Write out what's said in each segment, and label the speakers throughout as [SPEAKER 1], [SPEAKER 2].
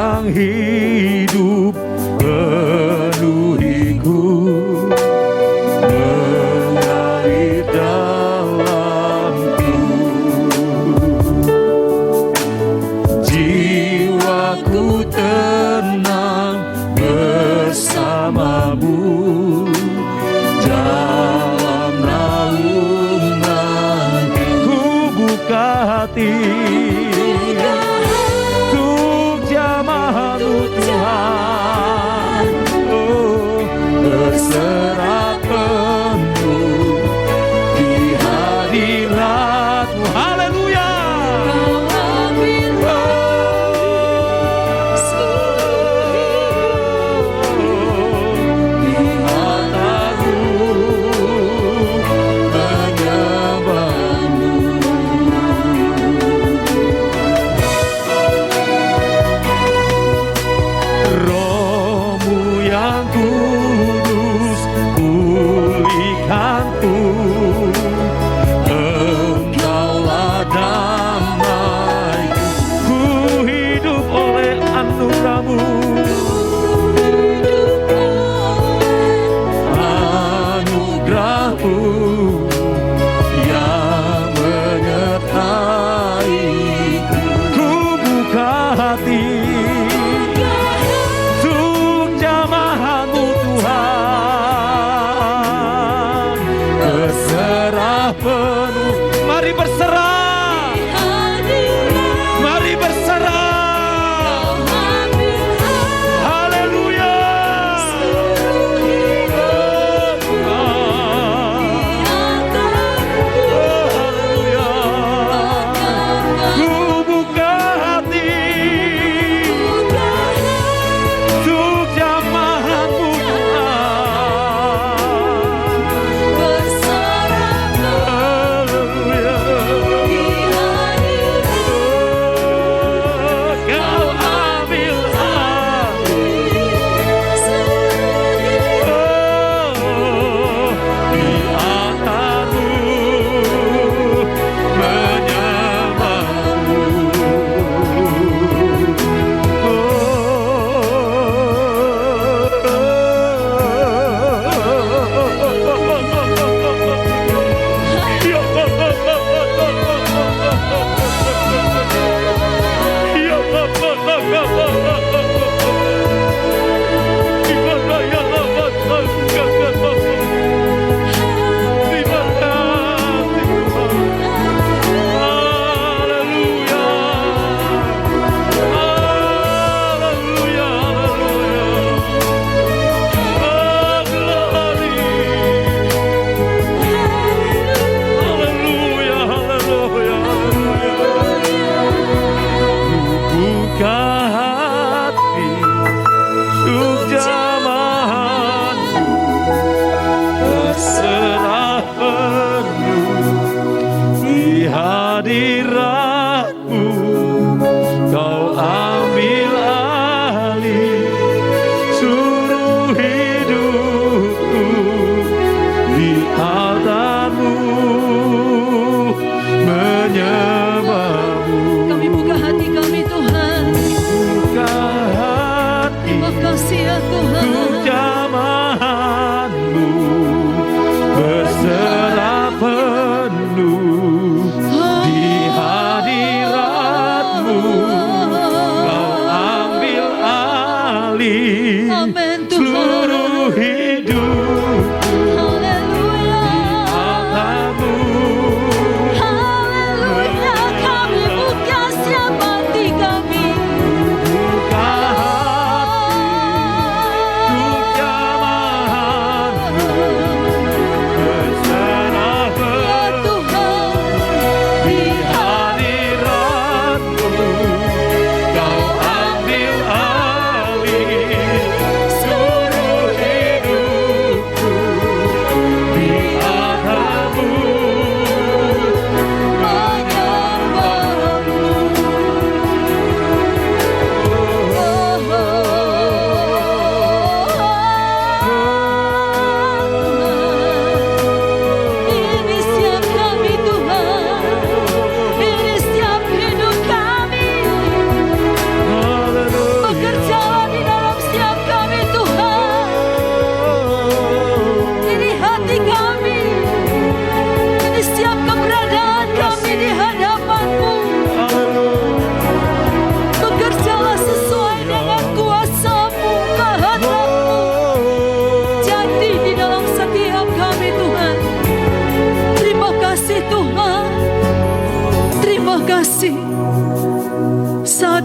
[SPEAKER 1] yang hidup penuhiku, mengalir dalamku. Jiwaku tenang bersamamu dalam naungan. Ku buka hati untuk jamaah-Mu Tuhan. Oh, berserah penuh di hadirat-Mu. Haleluya.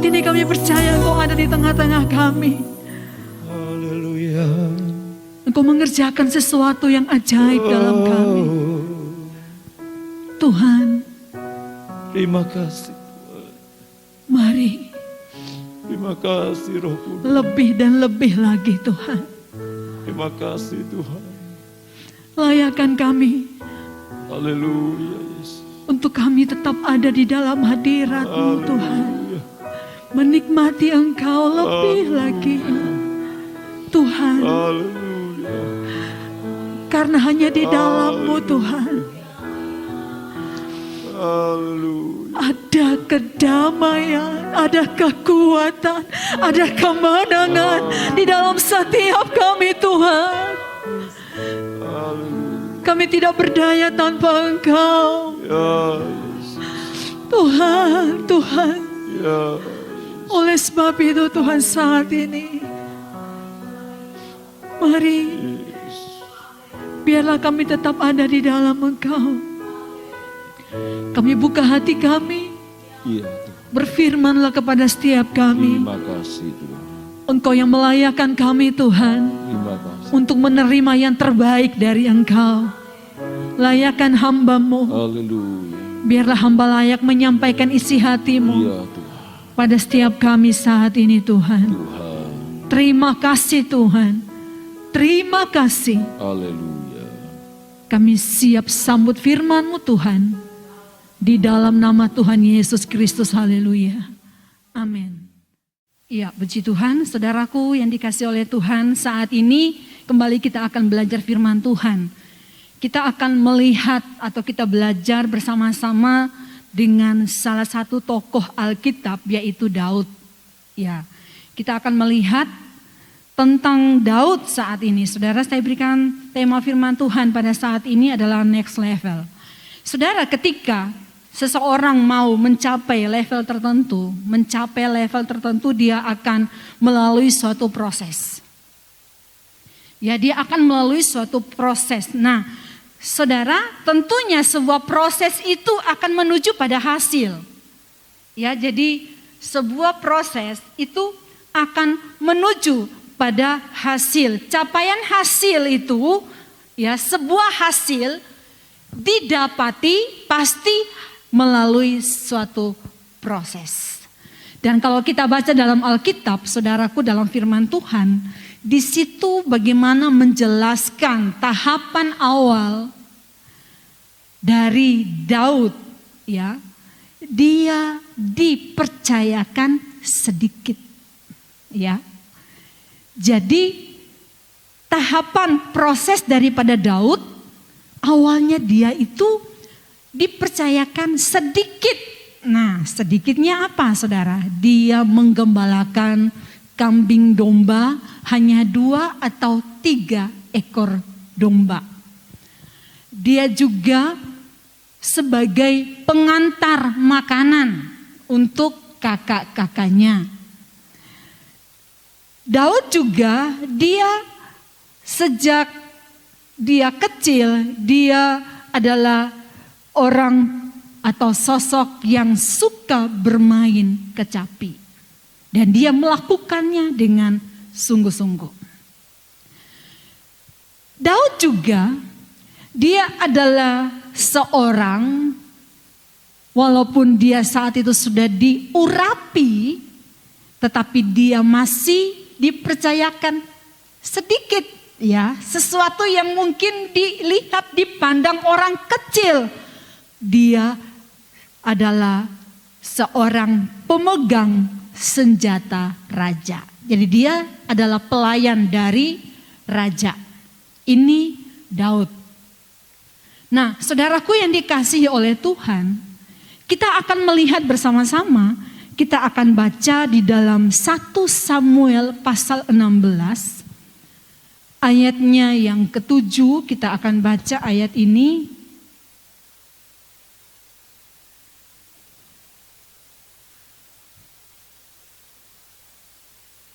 [SPEAKER 2] ini kami percaya Engkau ada di tengah-tengah kami.
[SPEAKER 1] Haleluya.
[SPEAKER 2] Engkau mengerjakan sesuatu yang ajaib dalam kami. Tuhan,
[SPEAKER 1] Terima kasih.
[SPEAKER 2] mari
[SPEAKER 1] Terima kasih Roh Kudus.
[SPEAKER 2] lebih dan lebih lagi Tuhan.
[SPEAKER 1] Terima kasih Tuhan.
[SPEAKER 2] Layakan kami
[SPEAKER 1] Haleluya Yesus.
[SPEAKER 2] untuk kami tetap ada di dalam hadirat-Mu Tuhan.
[SPEAKER 1] Haleluya.
[SPEAKER 2] Menikmati Engkau lebih lagi Tuhan.
[SPEAKER 1] Haleluya.
[SPEAKER 2] Karena hanya di dalam-Mu Tuhan
[SPEAKER 1] Haleluya.
[SPEAKER 2] ada kedamaian, ada kekuatan, ada kemenangan di dalam setiap kami Tuhan.
[SPEAKER 1] Haleluya.
[SPEAKER 2] Kami tidak berdaya tanpa Engkau.
[SPEAKER 1] Ya Yesus.
[SPEAKER 2] Tuhan, Tuhan.
[SPEAKER 1] Ya.
[SPEAKER 2] Oleh sebab itu Tuhan saat ini, mari biarlah kami tetap ada di dalam Engkau. Kami buka hati kami,
[SPEAKER 1] Iya Tuhan.
[SPEAKER 2] berfirmanlah kepada setiap kami.
[SPEAKER 1] Terima kasih Tuhan.
[SPEAKER 2] Engkau yang melayakan kami Tuhan,
[SPEAKER 1] Terima kasih.
[SPEAKER 2] untuk menerima yang terbaik dari Engkau. Layakan hamba-Mu,
[SPEAKER 1] Haleluya.
[SPEAKER 2] biarlah hamba layak menyampaikan isi hati-Mu
[SPEAKER 1] Iya Tuhan.
[SPEAKER 2] pada setiap kami saat ini Tuhan.
[SPEAKER 1] Tuhan.
[SPEAKER 2] Terima kasih Tuhan, terima kasih.
[SPEAKER 1] Haleluya.
[SPEAKER 2] Kami siap sambut firman-Mu Tuhan, di dalam nama Tuhan Yesus Kristus. Haleluya. Amin. Ya, puji Tuhan, saudaraku yang dikasihi oleh Tuhan, saat ini kembali kita akan belajar firman Tuhan. Kita akan melihat atau kita belajar bersama-sama dengan salah satu tokoh Alkitab, yaitu Daud. Ya, kita akan melihat tentang Daud saat ini. Saudara, saya berikan tema firman Tuhan pada saat ini adalah next level. Saudara, ketika seseorang mau mencapai level tertentu, dia akan melalui suatu proses. Ya, dia akan melalui suatu proses. Nah, saudara, tentunya sebuah proses itu akan menuju pada hasil. Ya, jadi sebuah proses itu akan menuju pada hasil. Capaian hasil itu, ya, sebuah hasil didapati pasti melalui suatu proses. Dan kalau kita baca dalam Alkitab, saudaraku, dalam firman Tuhan, di situ bagaimana menjelaskan tahapan awal dari Daud, ya. Dia dipercayakan sedikit, ya. Jadi tahapan proses daripada Daud, awalnya dia itu dipercayakan sedikit. Nah, sedikitnya apa, saudara? Dia menggembalakan kambing domba, hanya 2 atau 3 ekor domba. Dia juga sebagai pengantar makanan untuk kakak-kakaknya. Daud juga, dia sejak dia kecil, dia adalah orang atau sosok yang suka bermain kecapi. Dan dia melakukannya dengan sungguh-sungguh. Daud juga, dia adalah seorang, walaupun dia saat itu sudah diurapi, tetapi dia masih dipercayakan sedikit, ya, sesuatu yang mungkin dilihat, dipandang orang kecil. Dia adalah seorang pemegang senjata raja. Jadi dia adalah pelayan dari raja. Ini Daud. Nah, saudaraku yang dikasihi oleh Tuhan, kita akan melihat bersama-sama, kita akan baca di dalam 1 Samuel pasal 16, ayatnya yang ke-7, kita akan baca ayat ini.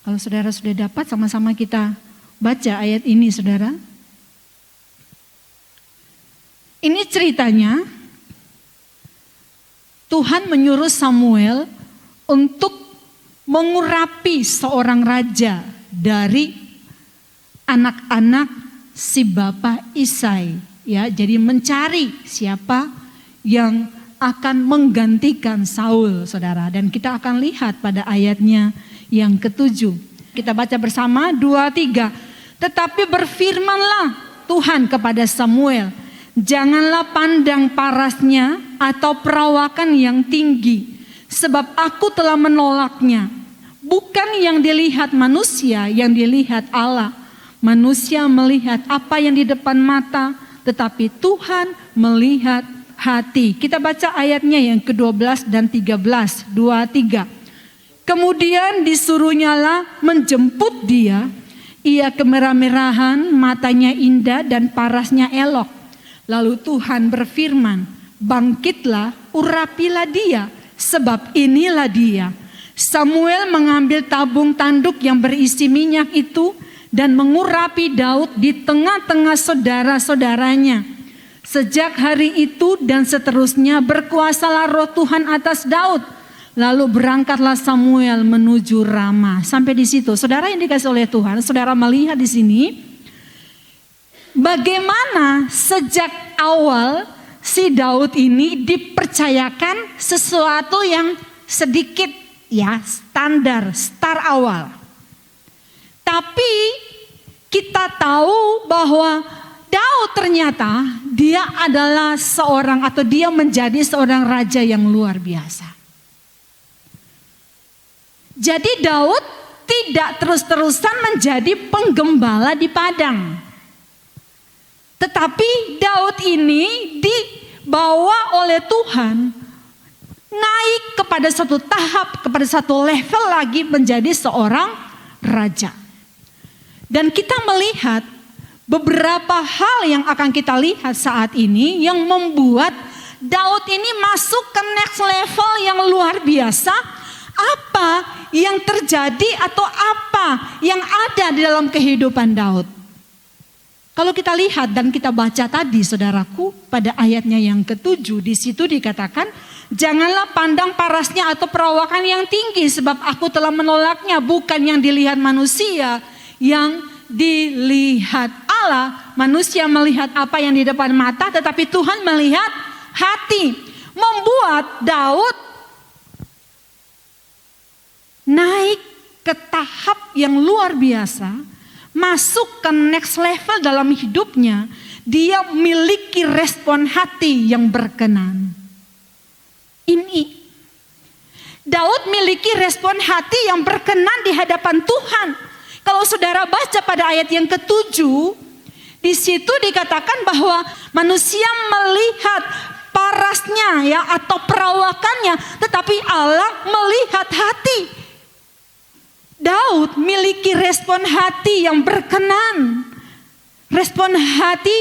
[SPEAKER 2] Kalau saudara sudah dapat, sama-sama kita baca ayat ini, saudara. Ini ceritanya, Tuhan menyuruh Samuel untuk mengurapi seorang raja dari anak-anak si bapak Isai, ya. Jadi mencari siapa yang akan menggantikan Saul, saudara. Dan kita akan lihat pada ayatnya yang ke-7. Kita baca bersama 2-3. Tetapi berfirmanlah Tuhan kepada Samuel, janganlah pandang parasnya atau perawakan yang tinggi, sebab aku telah menolaknya. Bukan yang dilihat manusia, yang dilihat Allah. Manusia melihat apa yang di depan mata, tetapi Tuhan melihat hati. Kita baca ayatnya yang ke-12 dan 13, 2-3. Kemudian disuruhnyalah menjemput dia. Ia kemerah-merahan, matanya indah dan parasnya elok. Lalu Tuhan berfirman, bangkitlah, urapilah dia, sebab inilah dia. Samuel mengambil tabung tanduk yang berisi minyak itu dan mengurapi Daud di tengah-tengah saudara-saudaranya. Sejak hari itu dan seterusnya berkuasalah roh Tuhan atas Daud. Lalu berangkatlah Samuel menuju Rama. Sampai di situ, saudara yang dikasih oleh Tuhan, saudara melihat di sini bagaimana sejak awal si Daud ini dipercayakan sesuatu yang sedikit, ya, star awal. Tapi kita tahu bahwa Daud ternyata dia adalah seorang, atau dia menjadi seorang raja yang luar biasa. Jadi Daud tidak terus-terusan menjadi penggembala di padang. Tetapi Daud ini dibawa oleh Tuhan naik kepada satu tahap, kepada satu level lagi menjadi seorang raja. Dan kita melihat beberapa hal yang akan kita lihat saat ini yang membuat Daud ini masuk ke next level yang luar biasa. Apa yang terjadi atau apa yang ada di dalam kehidupan Daud? Kalau kita lihat dan kita baca tadi, saudaraku, pada ayatnya yang ke-7, di situ dikatakan, janganlah pandang parasnya atau perawakan yang tinggi, sebab aku telah menolaknya. Bukan yang dilihat manusia, yang dilihat Allah. Manusia melihat apa yang di depan mata, tetapi Tuhan melihat hati. Membuat Daud naik ke tahap yang luar biasa, masuk ke next level dalam hidupnya. Dia memiliki respon hati yang berkenan. Ini Daud memiliki respon hati yang berkenan di hadapan Tuhan. Kalau saudara baca pada ayat yang ke-7, di situ dikatakan bahwa manusia melihat parasnya, ya, atau perawakannya, tetapi Allah melihat hati. Daud memiliki respon hati yang berkenan. Respon hati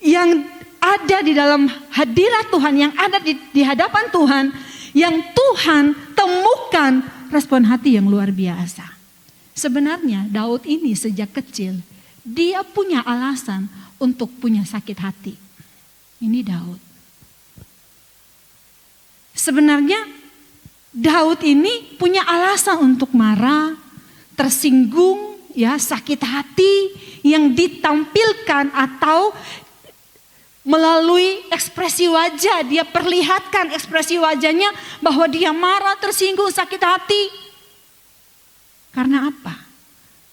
[SPEAKER 2] yang ada di dalam hadirat Tuhan, yang ada di hadapan Tuhan, yang Tuhan temukan respon hati yang luar biasa. Sebenarnya Daud ini sejak kecil, dia punya alasan untuk punya sakit hati. Ini Daud. Sebenarnya Daud ini punya alasan untuk marah, tersinggung, ya, sakit hati yang ditampilkan atau melalui ekspresi wajah. Dia perlihatkan ekspresi wajahnya bahwa dia marah, tersinggung, sakit hati. Karena apa?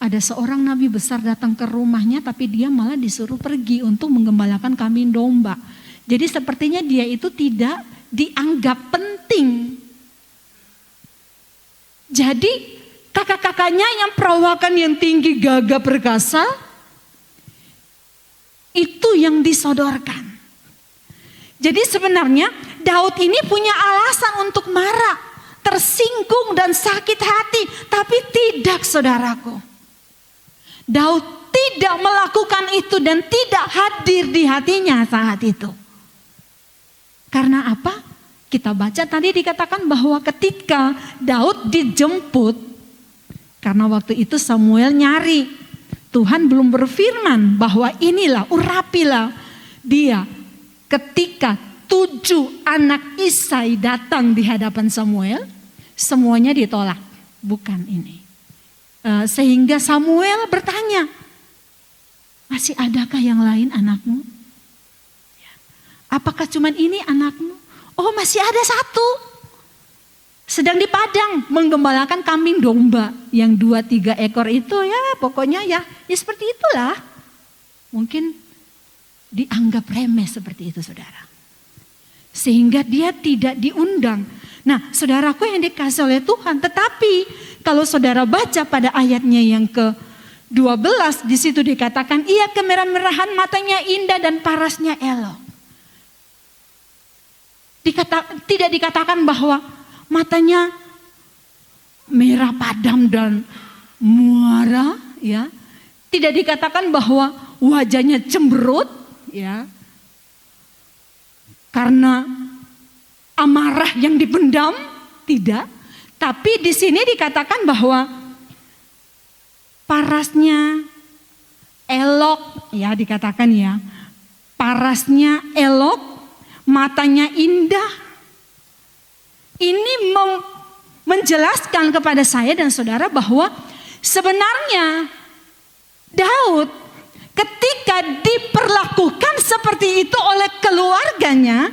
[SPEAKER 2] Ada seorang nabi besar datang ke rumahnya, tapi dia malah disuruh pergi untuk menggembalakan kambing domba. Jadi sepertinya dia itu tidak dianggap penting. Jadi kakak-kakaknya yang perawakan yang tinggi, gagah perkasa, itu yang disodorkan. Jadi sebenarnya Daud ini punya alasan untuk marah, tersinggung dan sakit hati. Tapi tidak, saudaraku. Daud tidak melakukan itu dan tidak hadir di hatinya saat itu. Karena apa? Kita baca tadi dikatakan bahwa ketika Daud dijemput, karena waktu itu Samuel nyari, Tuhan belum berfirman bahwa inilah, urapilah dia. Ketika 7 anak Isai datang di hadapan Samuel, semuanya ditolak. bukan ini. Sehingga Samuel bertanya, masih adakah yang lain anakmu? Apakah cuman ini anakmu? Oh, masih ada satu. Sedang di padang menggembalakan kambing domba yang 2-3 ekor itu, ya pokoknya ya seperti itulah. Mungkin dianggap remeh seperti itu, saudara. Sehingga dia tidak diundang. Nah, saudaraku yang dikasih oleh Tuhan, tetapi kalau saudara baca pada ayatnya yang ke-12, di situ dikatakan ia kemerah-merahan, matanya indah dan parasnya elok. Tidak dikatakan bahwa matanya merah padam dan muara, ya. Tidak dikatakan bahwa wajahnya cemberut, ya. Karena amarah yang dipendam, tidak. Tapi di sini dikatakan bahwa parasnya elok, ya dikatakan ya. Parasnya elok, matanya indah. Ini menjelaskan kepada saya dan saudara bahwa sebenarnya Daud ketika diperlakukan seperti itu oleh keluarganya,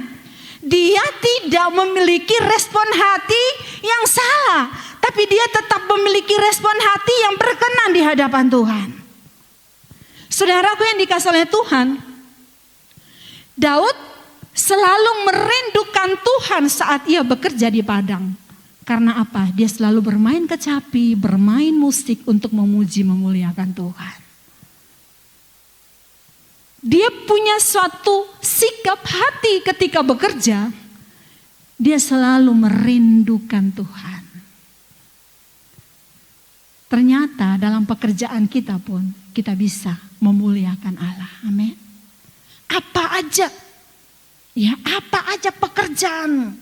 [SPEAKER 2] dia tidak memiliki respon hati yang salah, tapi dia tetap memiliki respon hati yang berkenan di hadapan Tuhan. Saudaraku yang dikasihi oleh Tuhan, Daud selalu merindukan Tuhan saat ia bekerja di padang. Karena apa? Dia selalu bermain kecapi, bermain musik untuk memuji memuliakan Tuhan. Dia punya suatu sikap hati ketika bekerja. Dia selalu merindukan Tuhan. Ternyata dalam pekerjaan kita pun kita bisa memuliakan Allah. Amin. Apa aja. Ya, apa aja pekerjaan.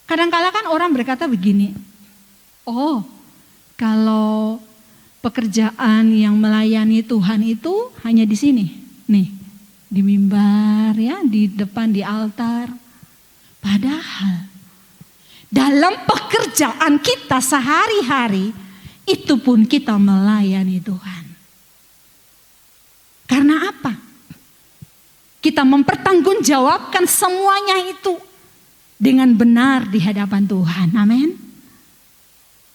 [SPEAKER 2] Kadang-kala kan orang berkata begini, oh kalau pekerjaan yang melayani Tuhan itu hanya di sini, nih di mimbar ya, di depan di altar. Padahal dalam pekerjaan kita sehari-hari itu pun kita melayani Tuhan. Karena apa? Kita mempertanggungjawabkan semuanya itu dengan benar di hadapan Tuhan. Amin.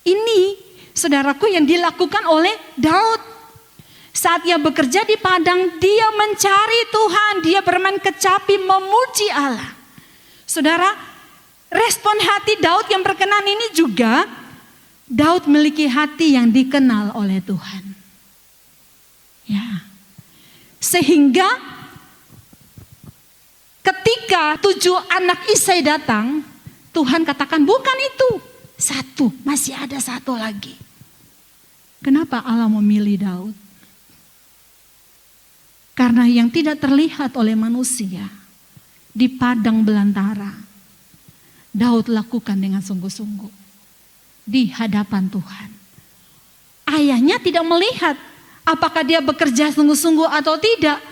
[SPEAKER 2] Ini saudaraku yang dilakukan oleh Daud. Saat ia bekerja di padang, dia mencari Tuhan, dia bermain kecapi memuji Allah. Saudara, respon hati Daud yang berkenan ini juga Daud memiliki hati yang dikenal oleh Tuhan. Ya. Sehingga ketika 7 anak Isai datang, Tuhan katakan bukan itu. Satu, masih ada satu lagi. Kenapa Allah memilih Daud? Karena yang tidak terlihat oleh manusia di padang belantara, Daud lakukan dengan sungguh-sungguh di hadapan Tuhan. Ayahnya tidak melihat apakah dia bekerja sungguh-sungguh atau tidak.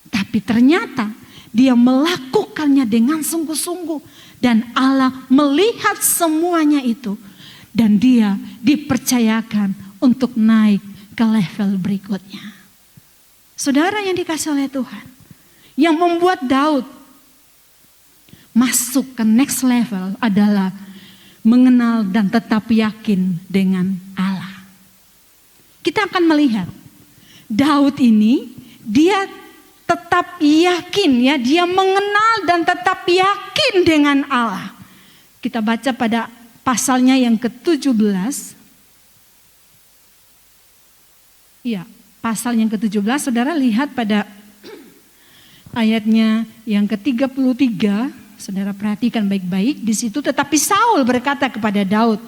[SPEAKER 2] Tapi ternyata dia melakukannya dengan sungguh-sungguh. Dan Allah melihat semuanya itu. Dan dia dipercayakan untuk naik ke level berikutnya. Saudara yang dikasihi oleh Tuhan. Yang membuat Daud masuk ke next level adalah mengenal dan tetap yakin dengan Allah. Kita akan melihat Daud ini dia tetap yakin ya, dia mengenal dan tetap yakin dengan Allah. Kita baca pada pasalnya yang ke-17. Iya, pasal yang ke-17, saudara lihat pada ayatnya yang ke-33, saudara perhatikan baik-baik di situ. Tetapi Saul berkata kepada Daud,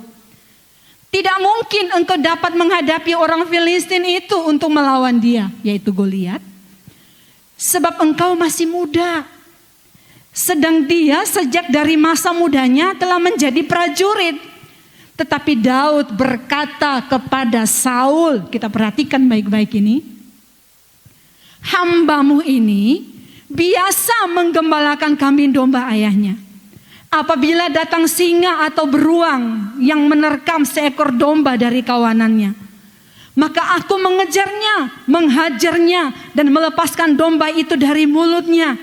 [SPEAKER 2] tidak mungkin engkau dapat menghadapi orang Filistin itu untuk melawan dia, yaitu Goliat. Sebab engkau masih muda. Sedang dia sejak dari masa mudanya telah menjadi prajurit. Tetapi Daud berkata kepada Saul, kita perhatikan baik-baik ini. Hambamu ini biasa menggembalakan kambing domba ayahnya. apabila datang singa atau beruang yang menerkam seekor domba dari kawanannya, maka aku mengejarnya, menghajarnya, dan melepaskan domba itu dari mulutnya.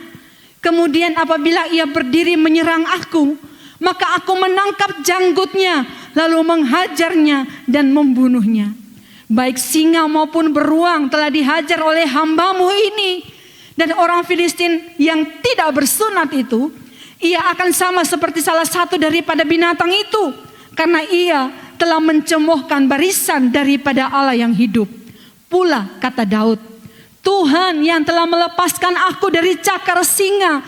[SPEAKER 2] Kemudian apabila ia berdiri menyerang aku, maka aku menangkap janggutnya, lalu menghajarnya dan membunuhnya. Baik singa maupun beruang telah dihajar oleh hambamu ini. Dan orang Filistin yang tidak bersunat itu, ia akan sama seperti salah satu daripada binatang itu, karena ia telah mencemoohkan barisan daripada Allah yang hidup. Pula kata Daud, Tuhan yang telah melepaskan aku dari cakar singa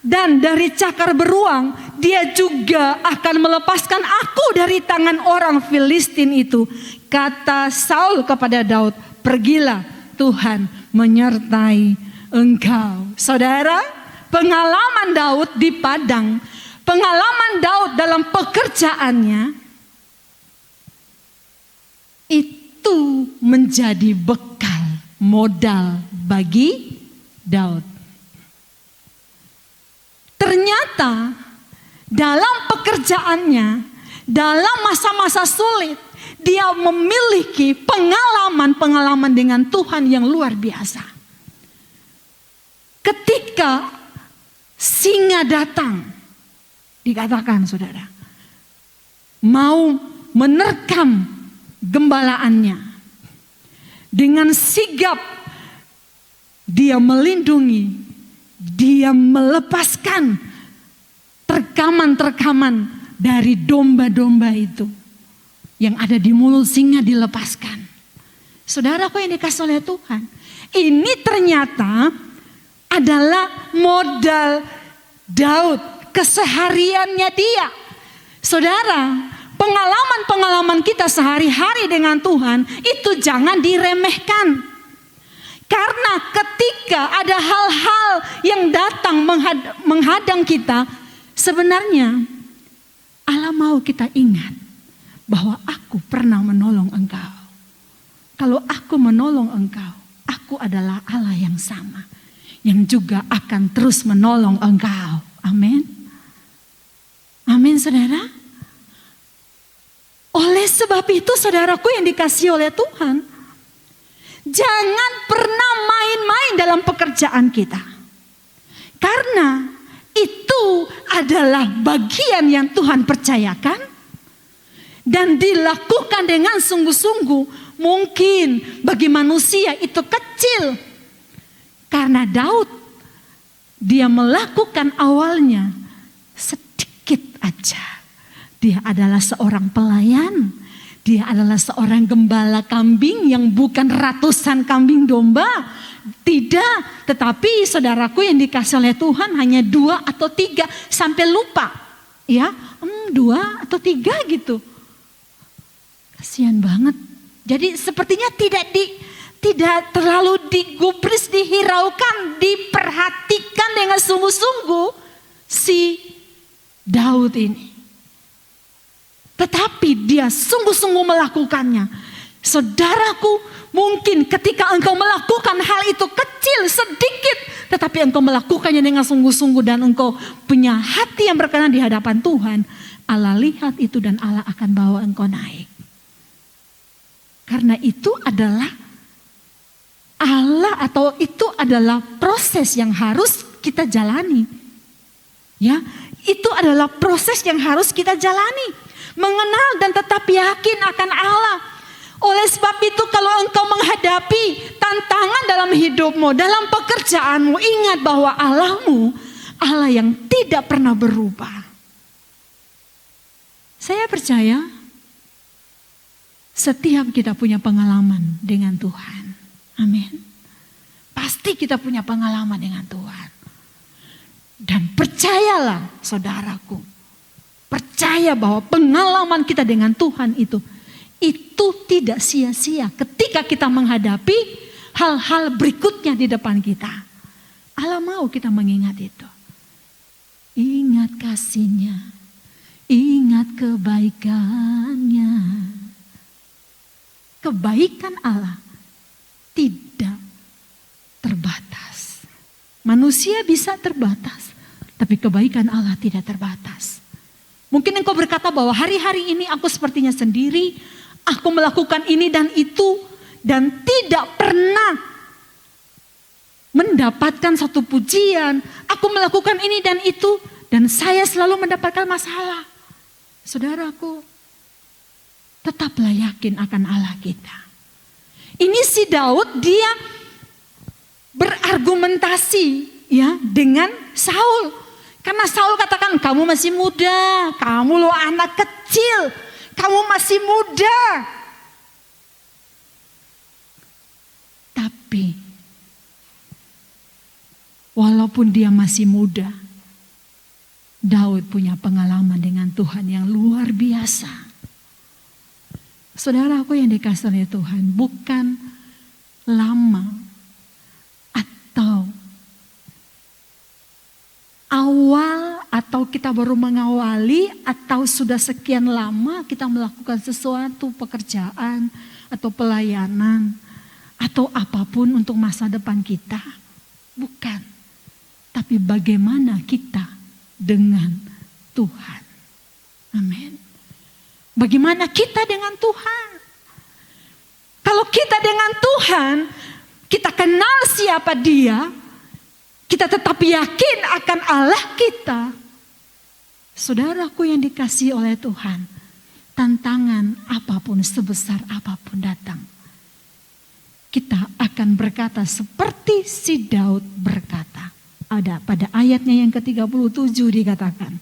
[SPEAKER 2] dan dari cakar beruang, Dia juga akan melepaskan aku dari tangan orang Filistin itu. Kata Saul kepada Daud, pergilah, Tuhan menyertai engkau. Saudara, pengalaman Daud di padang, pengalaman Daud dalam pekerjaannya, itu menjadi bekal, modal bagi Daud. Ternyata dalam pekerjaannya, dalam masa-masa sulit, dia memiliki pengalaman-pengalaman dengan Tuhan yang luar biasa. Ketika singa datang, dikatakan saudara, mau menerkam gembalaannya, dengan sigap dia melindungi, dia melepaskan terkaman-terkaman dari domba-domba itu yang ada di mulut singa, dilepaskan. Saudaraku yang dikasih oleh Tuhan, ini ternyata adalah modal Daud, kesehariannya dia. Saudara, pengalaman-pengalaman kita sehari-hari dengan Tuhan itu jangan diremehkan. Karena ketika ada hal-hal yang datang menghadang kita, sebenarnya Allah mau kita ingat bahwa aku pernah menolong engkau. Kalau aku menolong engkau, aku adalah Allah yang sama, yang juga akan terus menolong engkau. Amin. Amin saudara. Oleh sebab itu saudaraku yang dikasihi oleh Tuhan, jangan pernah main-main dalam pekerjaan kita. Karena itu adalah bagian yang Tuhan percayakan dan dilakukan dengan sungguh-sungguh. Mungkin bagi manusia itu kecil. Karena Daud, dia melakukan awalnya sedikit aja. Dia adalah seorang pelayan. Dia adalah seorang gembala kambing yang bukan ratusan kambing domba. Tidak, tetapi saudaraku yang dikasih oleh Tuhan hanya 2 atau 3 sampai lupa. Ya, 2 atau 3 gitu. Kasihan banget. Jadi sepertinya tidak terlalu digubris, dihiraukan, diperhatikan dengan sungguh-sungguh si Daud ini. Tetapi dia sungguh-sungguh melakukannya. Saudaraku, mungkin ketika engkau melakukan hal itu kecil, sedikit, tetapi engkau melakukannya dengan sungguh-sungguh dan engkau punya hati yang berkenan di hadapan Tuhan, Allah lihat itu dan Allah akan bawa engkau naik. Karena itu adalah Allah, atau itu adalah proses yang harus kita jalani. Ya, itu adalah proses yang harus kita jalani. Mengenal dan tetap yakin akan Allah. Oleh sebab itu kalau engkau menghadapi tantangan dalam hidupmu, dalam pekerjaanmu, ingat bahwa Allahmu, Allah yang tidak pernah berubah. Saya percaya setiap kita punya pengalaman dengan Tuhan. Amin. Pasti kita punya pengalaman dengan Tuhan. Dan percayalah saudaraku, percaya bahwa pengalaman kita dengan Tuhan itu tidak sia-sia ketika kita menghadapi hal-hal berikutnya di depan kita. Allah mau kita mengingat itu. Ingat kasih-Nya, ingat kebaikan-Nya. Kebaikan Allah tidak terbatas. Manusia bisa terbatas, tapi kebaikan Allah tidak terbatas. Mungkin engkau berkata bahwa hari-hari ini aku sepertinya sendiri, aku melakukan ini dan itu, dan tidak pernah mendapatkan satu pujian. Aku melakukan ini dan itu, dan saya selalu mendapatkan masalah. Saudaraku, tetaplah yakin akan Allah kita. Ini si Daud, dia berargumentasi ya dengan Saul. Karena Saul katakan, kamu masih muda, kamu lo anak kecil, kamu masih muda. Tapi walaupun dia masih muda, Daud punya pengalaman dengan Tuhan yang luar biasa. Saudaraku yang dikasihi oleh Tuhan, bukan lama atau awal atau kita baru mengawali atau sudah sekian lama kita melakukan sesuatu pekerjaan atau pelayanan atau apapun untuk masa depan kita. Bukan. Tapi bagaimana kita dengan Tuhan. Amin. Bagaimana kita dengan Tuhan. Kalau kita dengan Tuhan, kita kenal siapa Dia, kita tetap yakin akan Allah kita. Saudaraku yang dikasihi oleh Tuhan, tantangan apapun sebesar apapun datang, kita akan berkata seperti si Daud berkata. Ada pada ayatnya yang ke-37 dikatakan,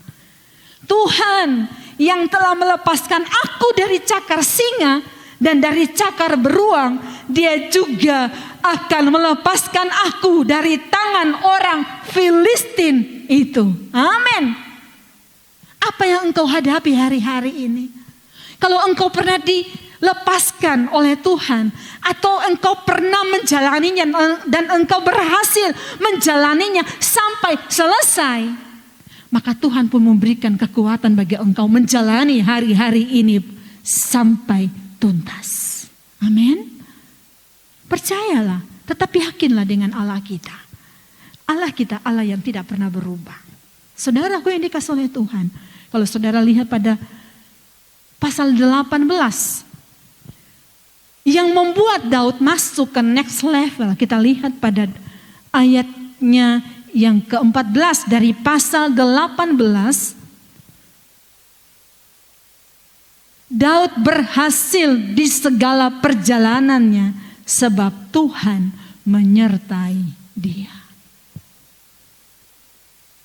[SPEAKER 2] Tuhan yang telah melepaskan aku dari cakar singa dan dari cakar beruang, Dia juga akan melepaskan aku dari tangan orang Filistin itu. Amin. Apa yang engkau hadapi hari-hari ini? Kalau engkau pernah dilepaskan oleh Tuhan, atau engkau pernah menjalaninya dan engkau berhasil menjalaninya sampai selesai, maka Tuhan pun memberikan kekuatan bagi engkau menjalani hari-hari ini sampai tuntas. Amin. Percayalah, tetapi yakinlah dengan Allah kita. Allah kita Allah yang tidak pernah berubah. Saudaraku yang dikasihi oleh Tuhan, kalau saudara lihat pada pasal 18, yang membuat Daud masuk ke next level, kita lihat pada ayatnya yang ke-14 dari pasal 18. Daud berhasil di segala perjalanannya sebab Tuhan menyertai dia.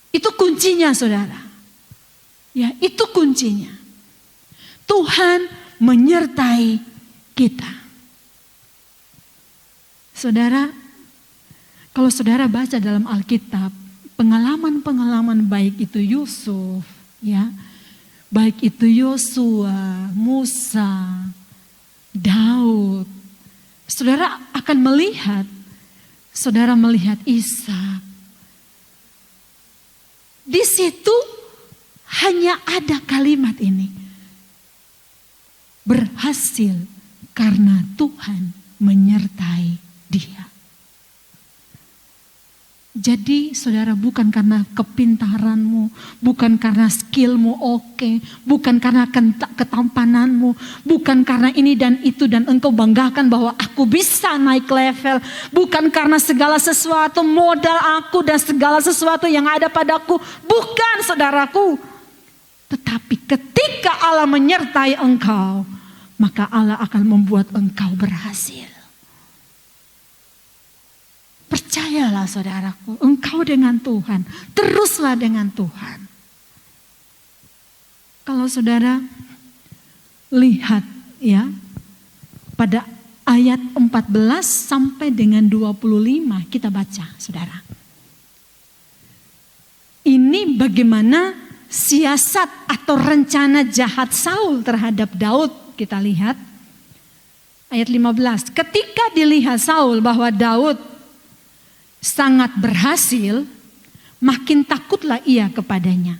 [SPEAKER 2] Itu kuncinya, saudara. Ya, itu kuncinya. Tuhan menyertai kita. Saudara, kalau saudara baca dalam Alkitab, pengalaman-pengalaman baik itu Yusuf, ya, baik itu Yosua, Musa, Daud, saudara akan melihat, saudara melihat Ishak. Di situ hanya ada kalimat ini, berhasil karena Tuhan menyertai dia. Jadi saudara, bukan karena kepintaranmu, bukan karena skillmu oke, bukan karena ketampananmu, bukan karena ini dan itu dan engkau banggakan bahwa aku bisa naik level, bukan karena segala sesuatu modal aku dan segala sesuatu yang ada padaku, bukan, saudaraku. Tetapi ketika Allah menyertai engkau, maka Allah akan membuat engkau berhasil. Percayalah saudaraku, engkau dengan Tuhan, teruslah dengan Tuhan. Kalau saudara lihat ya, pada ayat 14 sampai dengan 25 kita baca, saudara. Ini bagaimana siasat atau rencana jahat Saul terhadap Daud, kita lihat. Ayat 15, ketika dilihat Saul bahwa Daud sangat berhasil, makin takutlah ia kepadanya.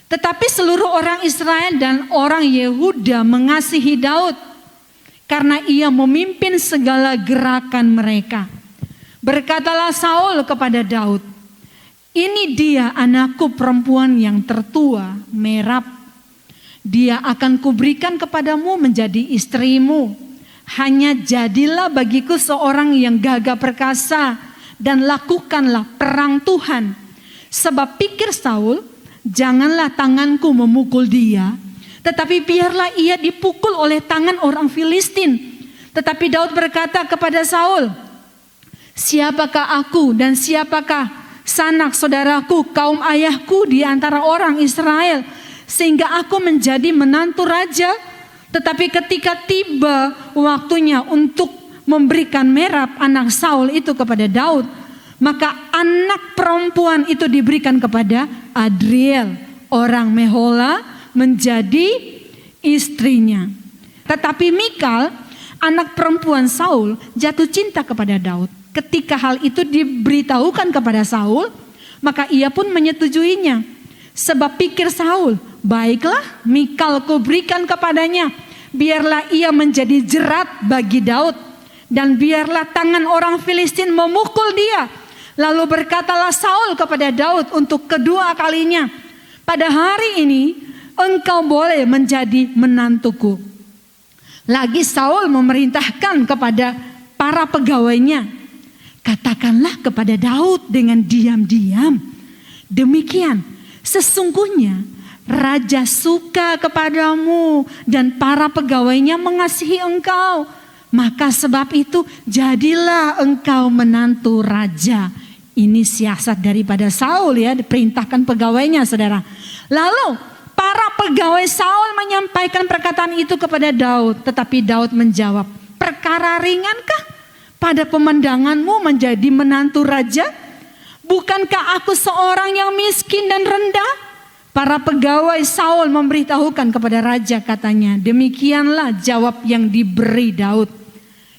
[SPEAKER 2] Tetapi seluruh orang Israel dan orang Yehuda mengasihi Daud karena ia memimpin segala gerakan mereka. Berkatalah Saul kepada Daud, ini dia anakku perempuan yang tertua, Merab Dia akan kuberikan kepadamu menjadi istrimu. Hanya jadilah bagiku seorang yang gagah perkasa dan lakukanlah terang Tuhan. Sebab pikir Saul, janganlah tanganku memukul dia, tetapi biarlah ia dipukul oleh tangan orang Filistin. Tetapi Daud berkata kepada Saul, siapakah aku dan siapakah sanak saudaraku, kaum ayahku di antara orang Israel, sehingga aku menjadi menantu raja? Tetapi ketika tiba waktunya untuk memberikan Merab anak Saul itu kepada Daud, maka anak perempuan itu diberikan kepada Adriel orang Mehola menjadi istrinya. Tetapi Mikal anak perempuan Saul jatuh cinta kepada Daud. Ketika hal itu diberitahukan kepada Saul, maka ia pun menyetujuinya. Sebab pikir Saul, baiklah Mikal kuberikan kepadanya, biarlah ia menjadi jerat bagi Daud, dan biarlah tangan orang Filistin memukul dia. Lalu berkatalah Saul kepada Daud untuk kedua kalinya, pada hari ini engkau boleh menjadi menantuku. Lagi Saul memerintahkan kepada para pegawainya, katakanlah kepada Daud dengan diam-diam, demikian, sesungguhnya raja suka kepadamu dan para pegawainya mengasihi engkau. Maka sebab itu jadilah engkau menantu raja. Ini siasat daripada Saul ya, diperintahkan pegawainya saudara. Lalu para pegawai Saul menyampaikan perkataan itu kepada Daud. Tetapi Daud menjawab, perkara ringankah pada pemandanganmu menjadi menantu raja? Bukankah aku seorang yang miskin dan rendah? Para pegawai Saul memberitahukan kepada raja, katanya, demikianlah jawab yang diberi Daud.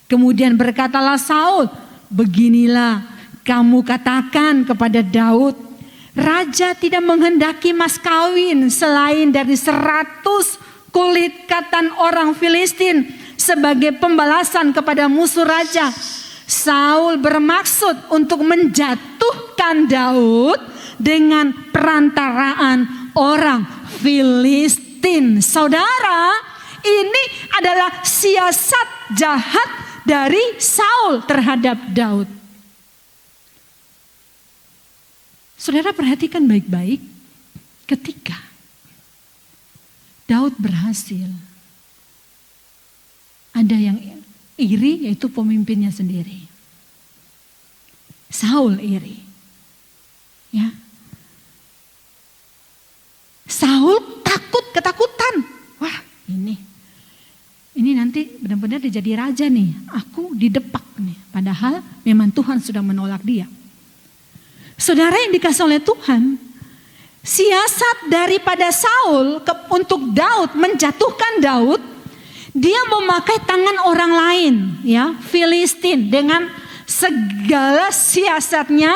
[SPEAKER 2] Kemudian berkatalah Saul, beginilah kamu katakan kepada Daud, raja tidak menghendaki mas kawin selain dari 100 kulit katan orang Filistin sebagai pembalasan kepada musuh raja. Saul bermaksud untuk menjatuhkan Daud dengan perantaraan orang Filistin. Saudara, ini adalah siasat jahat dari Saul terhadap Daud. Saudara perhatikan baik-baik, ketika Daud berhasil, ada yang iri, yaitu pemimpinnya sendiri. Saul iri. Ya. Saul ketakutan. Wah, ini nanti benar-benar dia jadi raja nih. Aku didepak nih. Padahal memang Tuhan sudah menolak dia. Saudara yang dikasih oleh Tuhan, siasat daripada Saul untuk Daud, menjatuhkan Daud, dia memakai tangan orang lain, ya, Filistin, dengan segala siasatnya,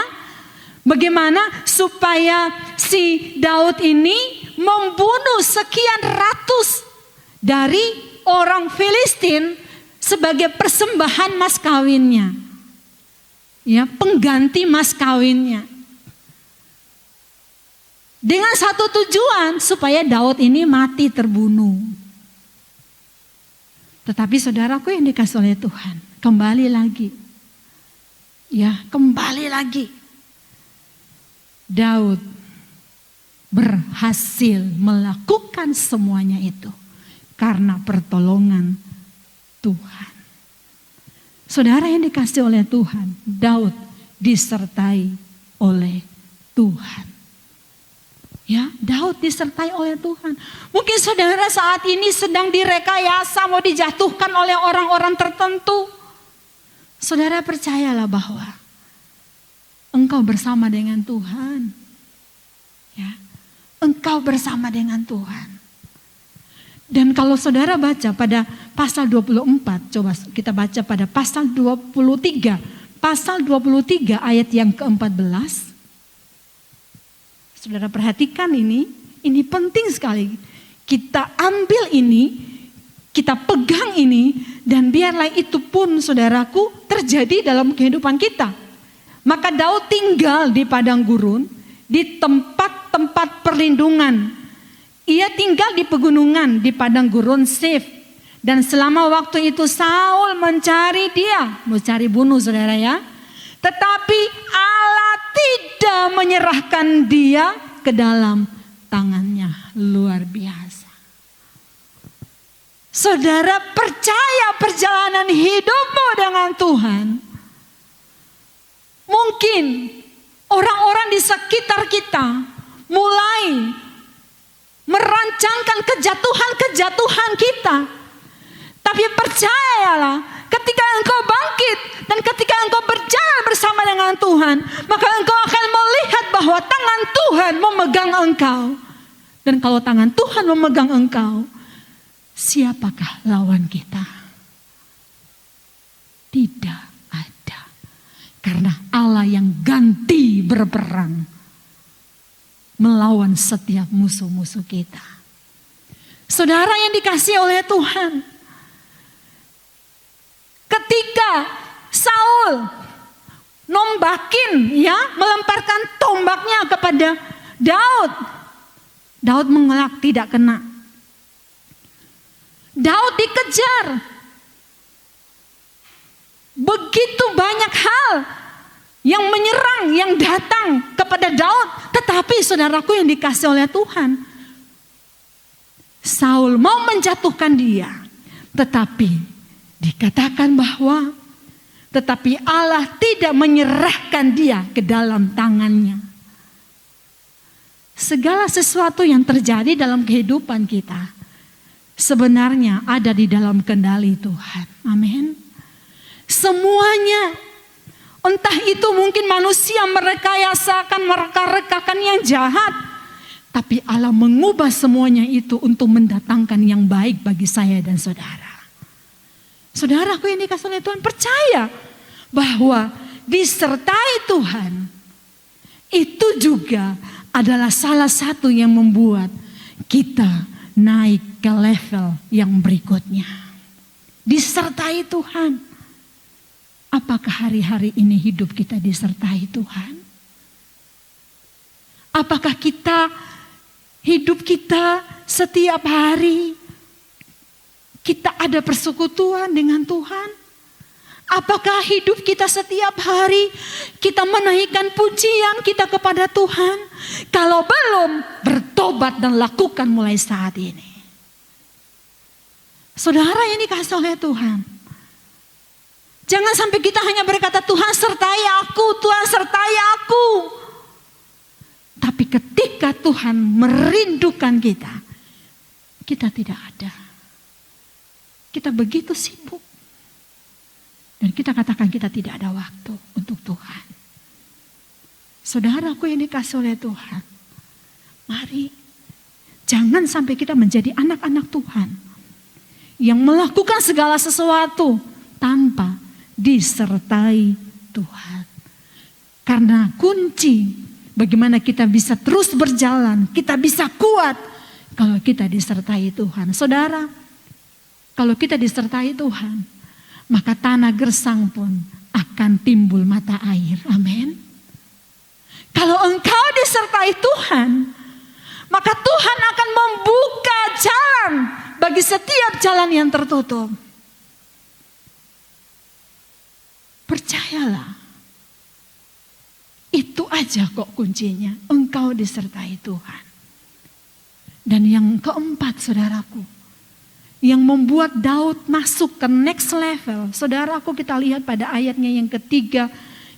[SPEAKER 2] bagaimana supaya si Daud ini membunuh sekian ratus dari orang Filistin sebagai persembahan mas kawinnya, ya, pengganti mas kawinnya. Dengan satu tujuan, supaya Daud ini mati terbunuh. Tetapi saudaraku yang dikasih oleh Tuhan, kembali lagi. Ya, kembali lagi. Daud berhasil melakukan semuanya itu karena pertolongan Tuhan. Saudara yang dikasih oleh Tuhan, Daud disertai oleh Tuhan. Ya, Daud disertai oleh Tuhan. Mungkin saudara saat ini sedang direkayasa, mau dijatuhkan oleh orang-orang tertentu. Saudara percayalah bahwa engkau bersama dengan Tuhan. Ya, engkau bersama dengan Tuhan. Dan kalau saudara baca pada pasal 24, coba kita baca pada pasal 23. Pasal 23 ayat yang ke-14. Saudara perhatikan ini penting sekali. Kita ambil ini, kita pegang ini, dan biarlah itu pun saudaraku terjadi dalam kehidupan kita. Maka Daud tinggal di padang gurun, di tempat-tempat perlindungan. Ia tinggal di pegunungan di padang gurun Sif. Dan selama waktu itu Saul mencari dia, mau cari bunuh saudara ya. Tetapi Allah tidak menyerahkan dia ke dalam tangannya. Luar biasa. Saudara, percaya perjalanan hidupmu dengan Tuhan. Mungkin orang-orang di sekitar kita mulai merancangkan kejatuhan-kejatuhan kita. Tapi percayalah, ketika engkau bangkit dan ketika engkau berjalan bersama dengan Tuhan, maka engkau akan melihat bahwa tangan Tuhan memegang engkau. Dan kalau tangan Tuhan memegang engkau, siapakah lawan kita? Tidak ada. Karena Allah yang ganti berperang melawan setiap musuh-musuh kita. Saudara yang dikasihi oleh Tuhan, ketika Saul nombakin ya, melemparkan tombaknya kepada Daud, Daud mengelak tidak kena. Daud dikejar. Begitu banyak hal yang menyerang, yang datang kepada Daud. Tetapi saudaraku yang dikasih oleh Tuhan, Saul mau menjatuhkan dia. Tetapi dikatakan bahwa tetapi Allah tidak menyerahkan dia ke dalam tangannya. Segala sesuatu yang terjadi dalam kehidupan kita sebenarnya ada di dalam kendali Tuhan. Amin. Semuanya, entah itu mungkin manusia merekayasakan, mereka-rekakan yang jahat, tapi Allah mengubah semuanya itu untuk mendatangkan yang baik bagi saya dan saudara. Saudaraku yang dikasihi oleh Tuhan, percaya bahwa disertai Tuhan itu juga adalah salah satu yang membuat kita naik ke level yang berikutnya. Disertai Tuhan. Apakah hari-hari ini hidup kita disertai Tuhan? Apakah hidup kita setiap hari kita ada persekutuan dengan Tuhan? Apakah hidup kita setiap hari kita menaikkan pujian kita kepada Tuhan? Kalau belum, bertobat dan lakukan mulai saat ini. Saudara yang dikasihi oleh Tuhan, jangan sampai kita hanya berkata Tuhan sertai aku, Tuhan sertai aku. Tapi ketika Tuhan merindukan kita, kita tidak ada. Kita begitu sibuk. Dan kita katakan kita tidak ada waktu untuk Tuhan. Saudaraku yang dikasihi oleh Tuhan, mari jangan sampai kita menjadi anak-anak Tuhan yang melakukan segala sesuatu tanpa disertai Tuhan. Karena kunci bagaimana kita bisa terus berjalan, kita bisa kuat kalau kita disertai Tuhan. Saudara, kalau kita disertai Tuhan, maka tanah gersang pun akan timbul mata air. Amin. Kalau engkau disertai Tuhan, maka Tuhan akan membuka jalan bagi setiap jalan yang tertutup. Percayalah. Itu aja kok kuncinya. Engkau disertai Tuhan. Dan yang keempat, saudaraku, yang membuat Daud masuk ke next level. Saudaraku, kita lihat pada ayatnya yang ketiga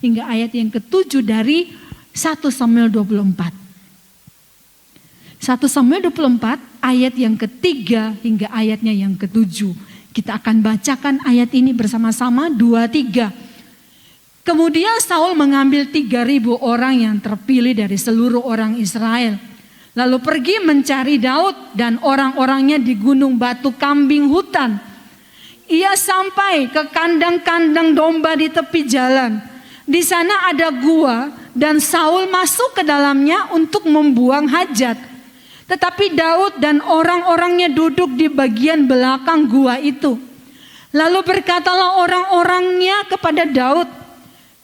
[SPEAKER 2] hingga ayat yang ketujuh dari 1 Samuel 24. 1 Samuel 24 ayat yang ketiga hingga ayatnya yang ketujuh. Kita akan bacakan ayat ini bersama-sama 2-3. Kemudian Saul mengambil 3.000 orang yang terpilih dari seluruh orang Israel. Lalu pergi mencari Daud dan orang-orangnya di gunung batu kambing hutan. Ia sampai ke kandang-kandang domba di tepi jalan. Di sana ada gua dan Saul masuk ke dalamnya untuk membuang hajat. Tetapi Daud dan orang-orangnya duduk di bagian belakang gua itu. Lalu berkatalah orang-orangnya kepada Daud,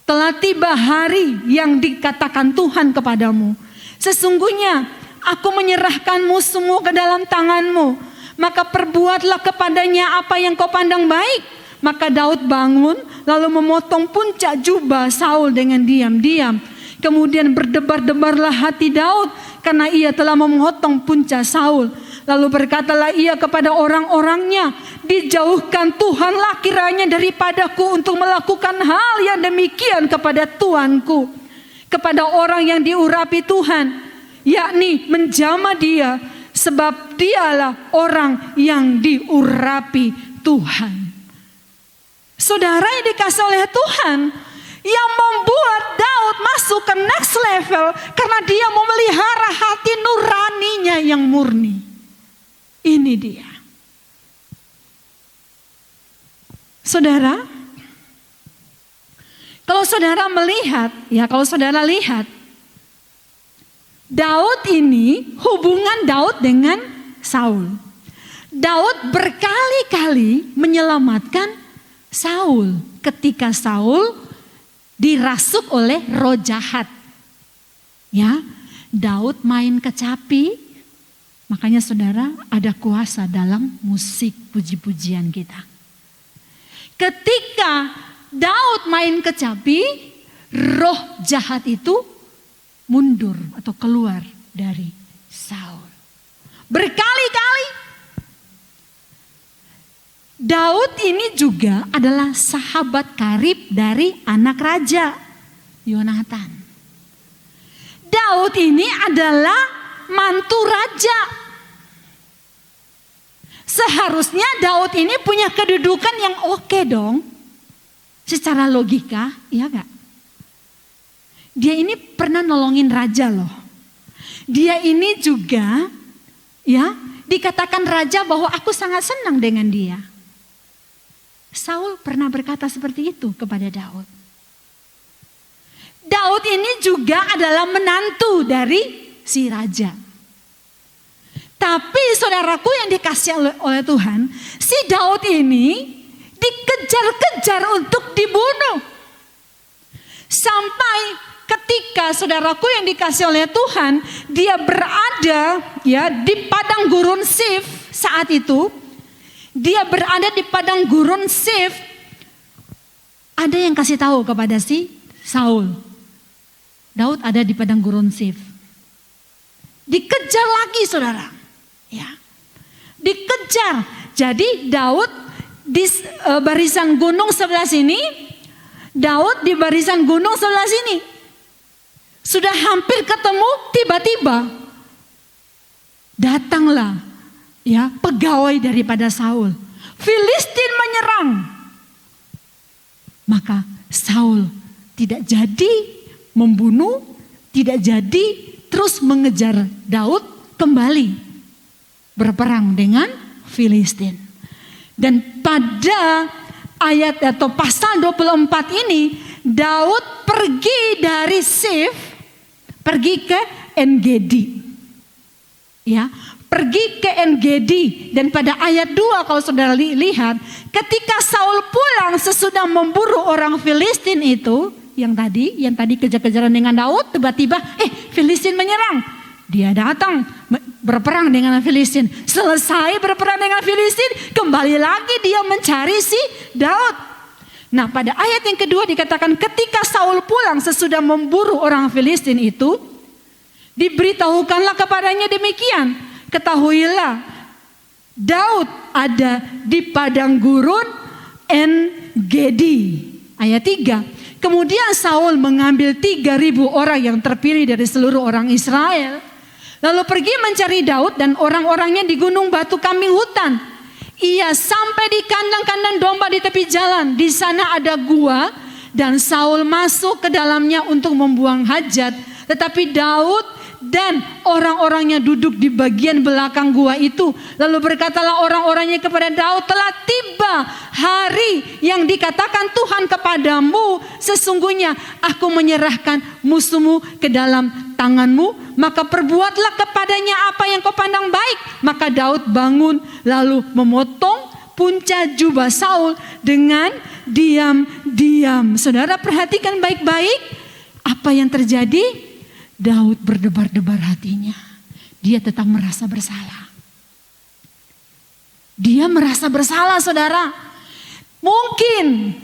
[SPEAKER 2] telah tiba hari yang dikatakan Tuhan kepadamu. Sesungguhnya aku menyerahkanmu semua ke dalam tanganmu. Maka perbuatlah kepadanya apa yang kau pandang baik. Maka Daud bangun lalu memotong puncak jubah Saul dengan diam-diam. Kemudian berdebar-debarlah hati Daud karena ia telah memotong puncak Saul. Lalu berkatalah ia kepada orang-orangnya, dijauhkan Tuhanlah kiranya daripadaku untuk melakukan hal yang demikian kepada tuanku. Kepada orang yang diurapi Tuhan, yakni menjamah dia, sebab dialah orang yang diurapi Tuhan. Saudara yang dikasih oleh Tuhan, yang membuat Daud masuk ke next level karena dia memelihara hati nuraninya yang murni. Ini dia. Saudara, kalau saudara melihat, kalau saudara lihat, Daud ini hubungan Daud dengan Saul. Daud berkali-kali menyelamatkan Saul ketika Saul dirasuk oleh roh jahat. Ya, Daud main kecapi. Makanya saudara, ada kuasa dalam musik puji-pujian kita. Ketika Daud main kecapi, roh jahat itu mundur atau keluar dari Saul. Berkali-kali. Daud ini juga adalah sahabat karib dari anak raja, Yonatan. Daud ini adalah mantu raja. Seharusnya Daud ini punya kedudukan yang oke dong. Secara logika, iya gak? Dia ini pernah nolongin raja loh. Dia ini juga dikatakan raja bahwa aku sangat senang dengan dia. Saul pernah berkata seperti itu kepada Daud. Daud ini juga adalah menantu dari si raja. Tapi saudaraku yang dikasih oleh Tuhan, si Daud ini dikejar-kejar untuk dibunuh. Sampai ketika saudaraku yang dikasih oleh Tuhan, dia berada di padang gurun Sif saat itu. Dia berada di padang gurun Sif. Ada yang kasih tahu kepada si Saul, Daud ada di padang gurun Sif. Dikejar lagi saudara. Dikejar. Jadi Daud di barisan gunung sebelah sini. Daud di barisan gunung sebelah sini. Sudah hampir ketemu, tiba-tiba datanglah pegawai daripada Saul. Filistin menyerang. Maka Saul tidak jadi membunuh, tidak jadi terus mengejar Daud kembali berperang dengan Filistin. Dan pada ayat atau pasal 24 ini, Daud pergi dari Sif, pergi ke En-Gedi. Pergi ke En-Gedi. Dan pada ayat 2 kalau saudara lihat, ketika Saul pulang sesudah memburu orang Filistin itu, yang tadi kejar-kejaran dengan Daud, tiba-tiba Filistin menyerang. Dia datang berperang dengan Filistin. Selesai berperang dengan Filistin, kembali lagi dia mencari si Daud. Nah, pada ayat yang kedua dikatakan ketika Saul pulang sesudah memburu orang Filistin itu, diberitahukanlah kepadanya demikian. Ketahuilah, Daud ada di padang gurun En-Gedi. Ayat 3. Kemudian Saul mengambil 3.000 orang yang terpilih dari seluruh orang Israel. Lalu pergi mencari Daud dan orang-orangnya di gunung batu kambing hutan. Ia sampai di kandang-kandang domba di tepi jalan. Di sana ada gua dan Saul masuk ke dalamnya untuk membuang hajat. Tetapi Daud dan orang-orangnya duduk di bagian belakang gua itu. Lalu berkatalah orang-orangnya kepada Daud, telah tiba hari yang dikatakan Tuhan kepadamu, sesungguhnya aku menyerahkan musuhmu ke dalam tanganmu, maka perbuatlah kepadanya apa yang kau pandang baik. Maka Daud bangun lalu memotong puncak jubah Saul dengan diam-diam. Saudara perhatikan baik-baik apa yang terjadi. Daud berdebar-debar hatinya. dia tetap merasa bersalah. Dia merasa bersalah, saudara. Mungkin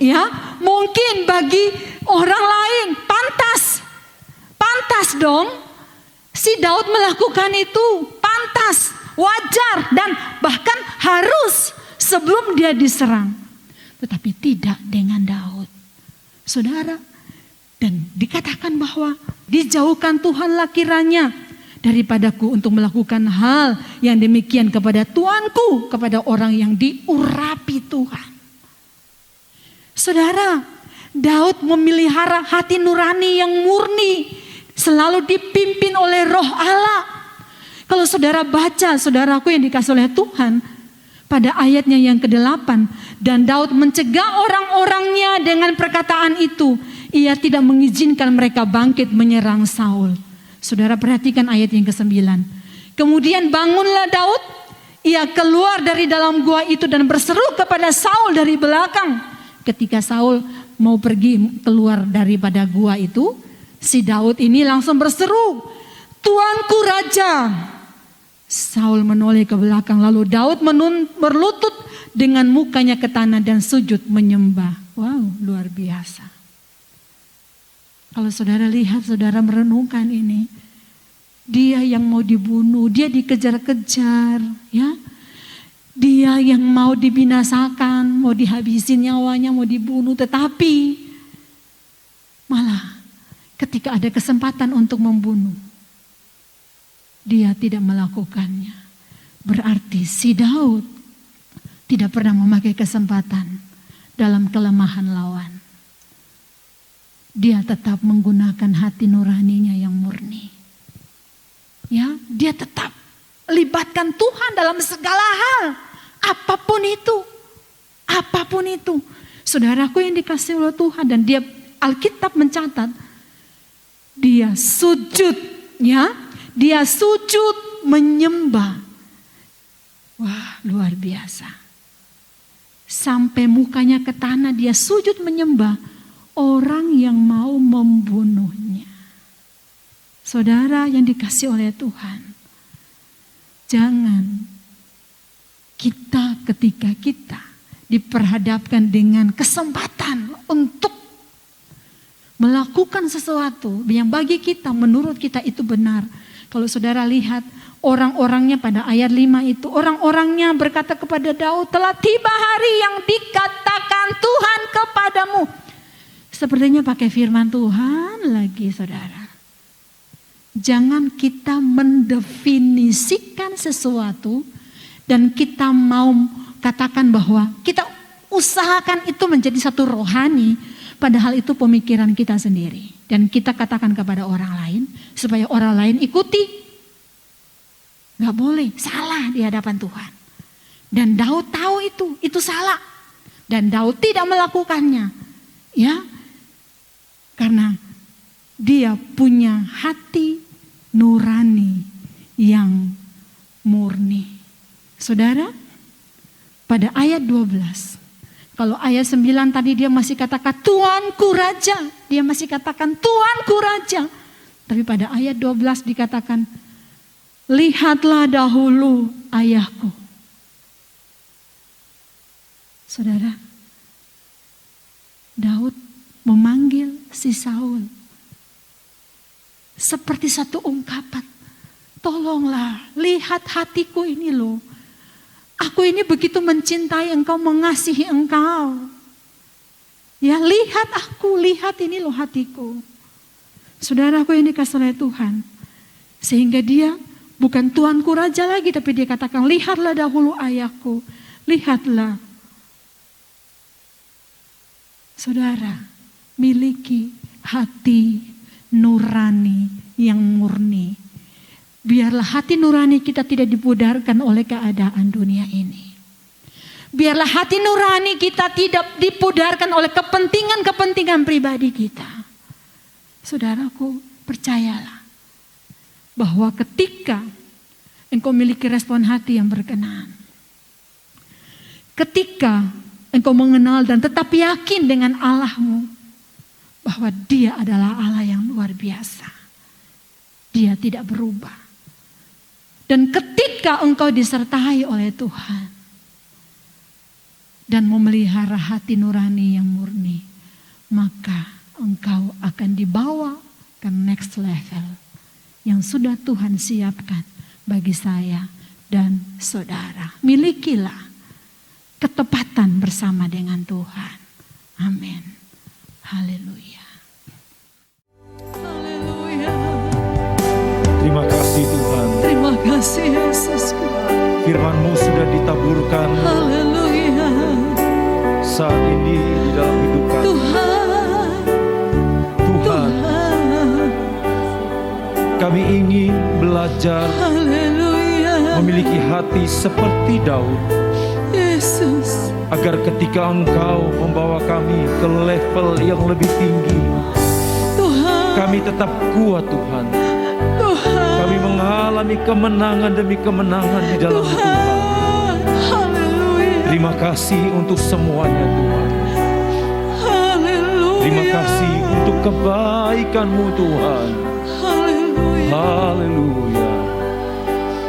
[SPEAKER 2] bagi orang lain pantas dong. Si Daud melakukan itu, pantas, wajar, dan bahkan harus sebelum dia diserang. Tetapi tidak dengan Daud, saudara. Dan dikatakan bahwa dijauhkan Tuhanlah kiranya daripadaku untuk melakukan hal yang demikian kepada Tuanku, kepada orang yang diurapi Tuhan. Saudara, Daud memelihara hati nurani yang murni, selalu dipimpin oleh Roh Allah. Kalau saudara baca, saudaraku yang dikasih oleh Tuhan, pada ayatnya yang ke-8, dan Daud mencegah orang-orangnya dengan perkataan itu, ia tidak mengizinkan mereka bangkit menyerang Saul. Saudara perhatikan ayat yang ke-9. Kemudian bangunlah Daud, ia keluar dari dalam gua itu dan berseru kepada Saul dari belakang. Ketika Saul mau pergi keluar daripada gua itu, si Daud ini langsung berseru, "Tuanku Raja." Saul menoleh ke belakang, lalu Daud berlutut dengan mukanya ke tanah dan sujud menyembah. Wow, luar biasa. Kalau saudara lihat, saudara merenungkan ini, dia yang mau dibunuh, dia dikejar-kejar, ya. Dia yang mau dibinasakan, mau dihabisin nyawanya, mau dibunuh, tetapi malah ketika ada kesempatan untuk membunuh, dia tidak melakukannya. Berarti si Daud tidak pernah memakai kesempatan dalam kelemahan lawan. Dia tetap menggunakan hati nuraninya yang murni. Ya, dia tetap libatkan Tuhan dalam segala hal. Apapun itu. Saudaraku yang dikasihi oleh Tuhan, dan dia Alkitab mencatat, dia sujud, ya. Dia sujud menyembah. Wah, luar biasa. Sampai mukanya ke tanah, dia sujud menyembah orang yang mau membunuhnya. Saudara yang dikasihi oleh Tuhan, jangan ketika kita diperhadapkan dengan kesempatan untuk melakukan sesuatu yang bagi kita, menurut kita itu benar. Kalau saudara lihat orang-orangnya pada ayat 5 itu, orang-orangnya berkata kepada Daud, "Telah tiba hari yang dikatakan Tuhan kepadamu." Sepertinya pakai firman Tuhan lagi, saudara. Jangan kita mendefinisikan sesuatu dan kita mau katakan bahwa kita usahakan itu menjadi satu rohani, padahal itu pemikiran kita sendiri. Dan kita katakan kepada orang lain supaya orang lain ikuti. Gak boleh, salah di hadapan Tuhan. Dan Daud tahu itu salah. Dan Daud tidak melakukannya. Ya, karena dia punya hati nurani yang murni. Saudara, pada ayat 12, kalau ayat 9 tadi dia masih katakan Tuanku Raja, dia masih katakan Tuanku Raja. Tapi pada ayat 12 dikatakan, lihatlah dahulu ayahku. Saudara, Daud memanggil si Saul seperti satu ungkapan, tolonglah, lihat hatiku ini loh. Aku ini begitu mencintai engkau, mengasihi engkau. Ya, lihat aku, lihat ini loh hatiku. Saudaraku yang dikasihi oleh Tuhan, sehingga dia bukan Tuanku Raja lagi, tapi dia katakan, lihatlah dahulu ayahku, lihatlah. Saudara, miliki hati nurani yang murni. Biarlah hati nurani kita tidak dipudarkan oleh keadaan dunia ini. Biarlah hati nurani kita tidak dipudarkan oleh kepentingan-kepentingan pribadi kita. Saudaraku, percayalah bahwa ketika engkau memiliki respon hati yang berkenan, ketika engkau mengenal dan tetap yakin dengan Allahmu, bahwa Dia adalah Allah yang luar biasa. Dia tidak berubah. Dan ketika engkau disertai oleh Tuhan dan memelihara hati nurani yang murni, maka engkau akan dibawa ke next level yang sudah Tuhan siapkan bagi saya dan saudara. Milikilah ketepatan bersama dengan Tuhan. Amin. Haleluya. Haleluya.
[SPEAKER 3] Terima kasih Tuhan.
[SPEAKER 2] Terima kasih Yesus.
[SPEAKER 3] Firman-Mu sudah ditaburkan
[SPEAKER 2] Haleluya.
[SPEAKER 3] saat ini di dalam hidup kami. Tuhan, kami ingin belajar
[SPEAKER 2] Haleluya.
[SPEAKER 3] memiliki hati seperti Daud,
[SPEAKER 2] Yesus.
[SPEAKER 3] agar ketika Engkau membawa kami ke level yang lebih tinggi,
[SPEAKER 2] Tuhan.
[SPEAKER 3] kami tetap kuat Tuhan. Kami mengalami kemenangan demi kemenangan di dalam Tuhan.
[SPEAKER 2] Haleluya.
[SPEAKER 3] Terima kasih untuk semuanya Tuhan.
[SPEAKER 2] Haleluya.
[SPEAKER 3] Terima kasih untuk kebaikan-Mu Tuhan.
[SPEAKER 2] Haleluya.
[SPEAKER 3] Haleluya.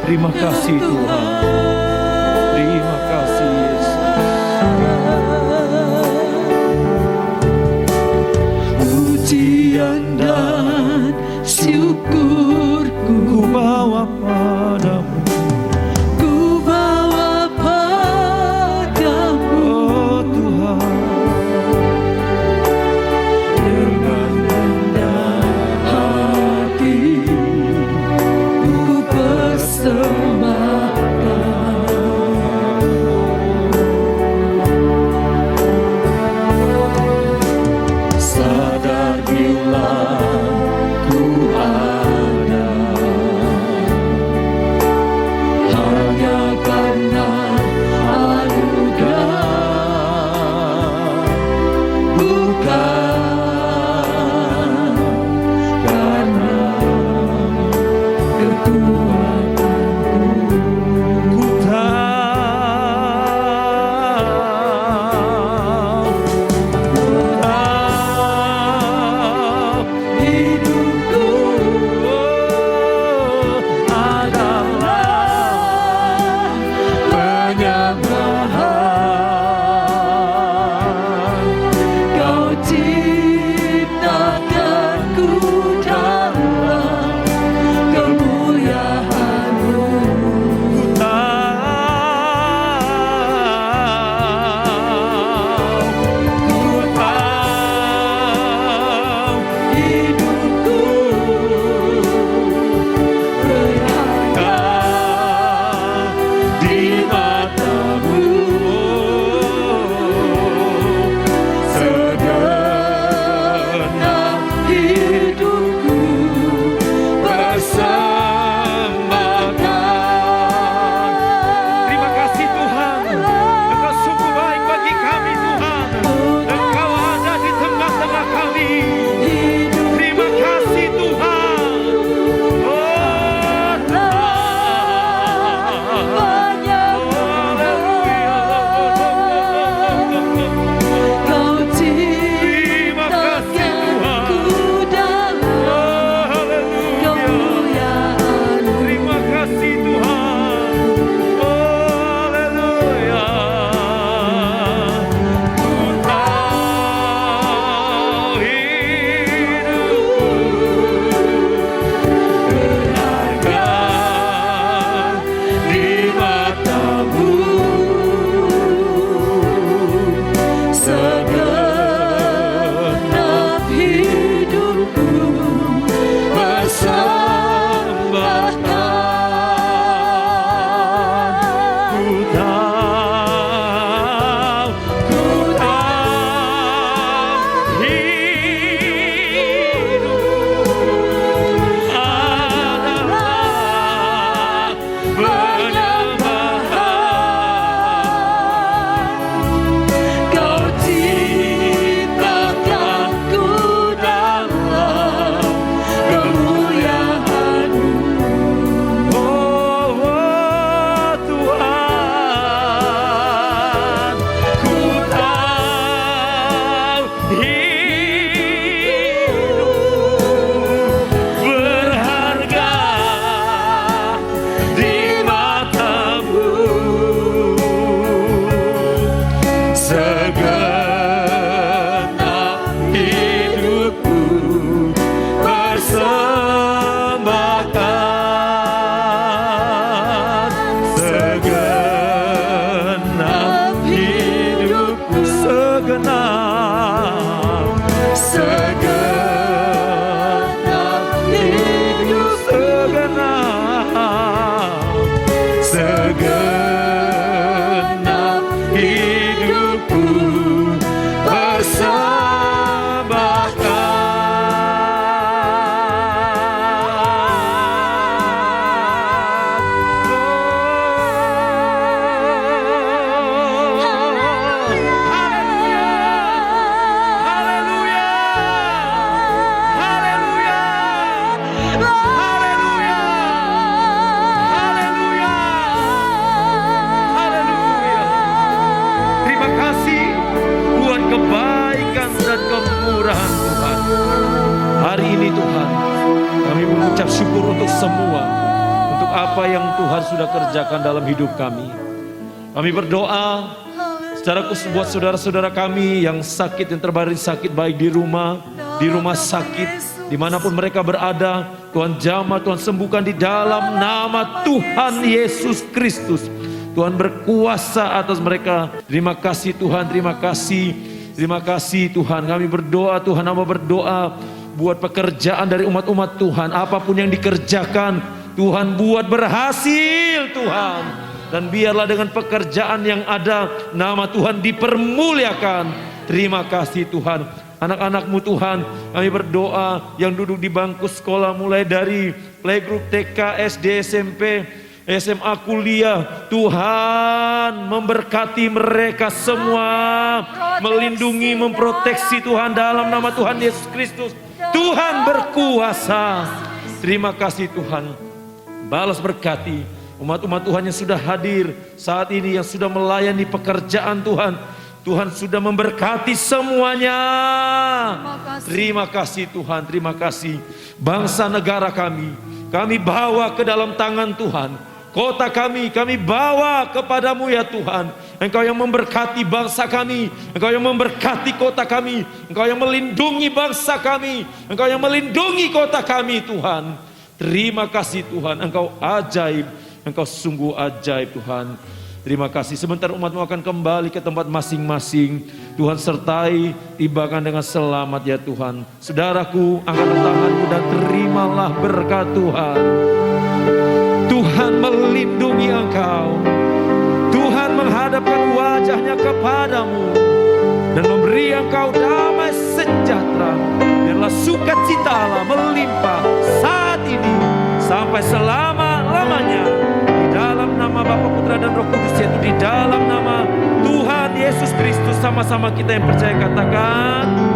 [SPEAKER 3] Terima kasih Tuhan. Terima kasih Yesus.
[SPEAKER 2] Pujian dan syukurku
[SPEAKER 3] Ku bawa padamu,
[SPEAKER 2] ku bawa padamu,
[SPEAKER 3] oh Tuhan.
[SPEAKER 2] dengan rendah hati ku persembahkan
[SPEAKER 3] ini Tuhan, kami mengucap syukur untuk semua, untuk apa yang Tuhan sudah kerjakan dalam hidup kami. Kami berdoa secara khusus buat saudara-saudara kami yang sakit, yang terbaring sakit, baik di rumah sakit, dimanapun mereka berada. Tuhan jamah, Tuhan sembuhkan di dalam nama Tuhan Yesus Kristus. Tuhan berkuasa atas mereka. Terima kasih Tuhan, terima kasih. Terima kasih Tuhan. Kami berdoa Tuhan, hamba berdoa buat pekerjaan dari umat-umat Tuhan. Apapun yang dikerjakan, Tuhan buat berhasil Tuhan. Dan biarlah dengan pekerjaan yang ada, nama Tuhan dipermuliakan. Terima kasih Tuhan. Anak-anak-Mu Tuhan, kami berdoa yang duduk di bangku sekolah, mulai dari playgroup, TK, SD, SMP, SMA, kuliah. Tuhan memberkati mereka semua, melindungi, memproteksi Tuhan dalam nama Tuhan Yesus Kristus. Tuhan berkuasa. Terima kasih Tuhan. Balas berkati umat-umat Tuhan yang sudah hadir saat ini, yang sudah melayani pekerjaan Tuhan. Tuhan sudah memberkati semuanya. Terima kasih Tuhan, terima kasih. Bangsa negara kami bawa ke dalam tangan Tuhan. Kota kami bawa kepadamu ya Tuhan. Engkau yang memberkati bangsa kami, Engkau yang memberkati kota kami, Engkau yang melindungi bangsa kami, Engkau yang melindungi kota kami Tuhan. Terima kasih Tuhan, Engkau ajaib, Engkau sungguh ajaib Tuhan. Terima kasih. Sebentar umat-Mu akan kembali ke tempat masing-masing. Tuhan sertai, tibakan dengan selamat ya Tuhan. Saudaraku, angkat tanganmu dan terimalah berkat Tuhan. Tuhan melindungi engkau. Tuhan menghadapkan wajahnya kepadamu dan memberi engkau damai sejahtera. Biarlah sukacita Allah melimpah saat ini sampai selama-lamanya. Dalam nama Bapa, Putra dan Roh Kudus, yaitu di dalam nama Tuhan Yesus Kristus. Sama-sama kita yang percaya katakan